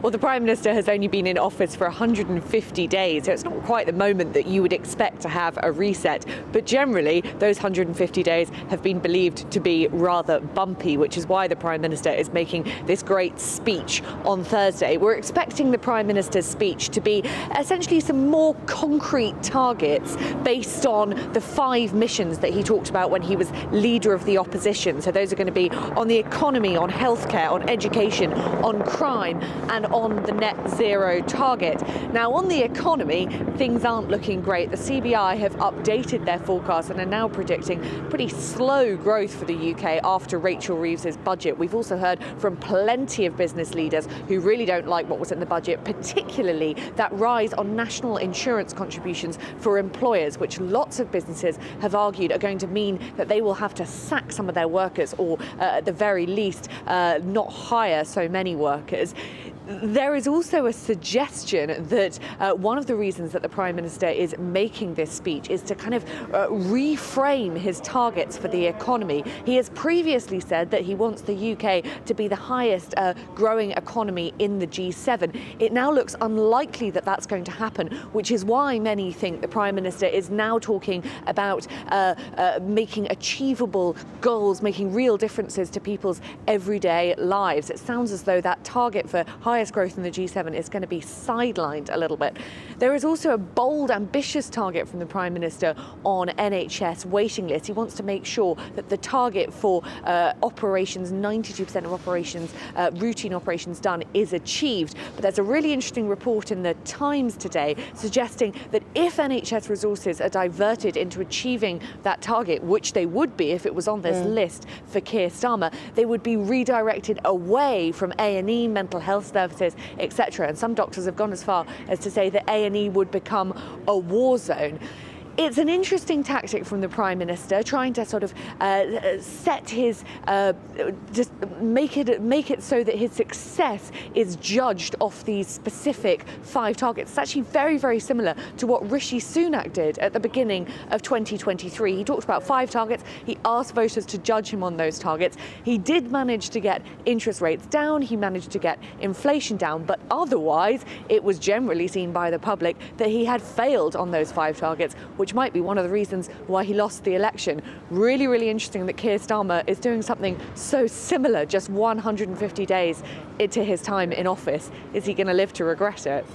Well, the Prime Minister has only been in office for 150 days, so it's not quite the moment that you would expect to have a reset. But generally, those 150 days have been believed to be rather bumpy, which is why the Prime Minister is making this great speech on Thursday. We're expecting the Prime Minister's speech to be essentially some more concrete targets based on the 5 missions that he talked about when he was leader of the opposition. So those are going to be on the economy, on healthcare, on education, on crime, and on the net zero target. Now, on the economy, things aren't looking great. The CBI have updated their forecast and are now predicting pretty slow growth for the UK after Rachel Reeves's budget. We've also heard from plenty of business leaders who really don't like what was in the budget, particularly that rise on national insurance contributions for employers, which lots of businesses have argued are going to mean that they will have to sack some of their workers, or at the very least not hire so many workers. There is also a suggestion that one of the reasons that the Prime Minister is making this speech is to kind of reframe his targets for the economy. He has previously said that he wants the UK to be the highest growing economy in the G7. It now looks unlikely that that's going to happen, which is why many think the Prime Minister is now talking about making achievable goals, making real differences to people's everyday lives. It sounds as though that target for highest growth in the G7 is going to be sidelined a little bit. There is also a bold, ambitious target from the Prime Minister on NHS waiting lists. He wants to make sure that the target for operations, 92% of operations, routine operations done, is achieved. But there's a really interesting report in the Times today suggesting that if NHS resources are diverted into achieving that target, which they would be if it was on this list for Keir Starmer, they would be redirected away from A&E, mental health services, etc. And some doctors have gone as far as to say that A&E would become a war zone. It's an interesting tactic from the Prime Minister, trying to sort of set his, just make it so that his success is judged off these specific 5 targets. It's actually very, very similar to what Rishi Sunak did at the beginning of 2023. He talked about 5 targets. He asked voters to judge him on those targets. He did manage to get interest rates down. He managed to get inflation down. But otherwise, it was generally seen by the public that he had failed on those 5 targets, which might be one of the reasons why he lost the election. Really, really interesting that Keir Starmer is doing something so similar just 150 days into his time in office. Is he going to live to regret it?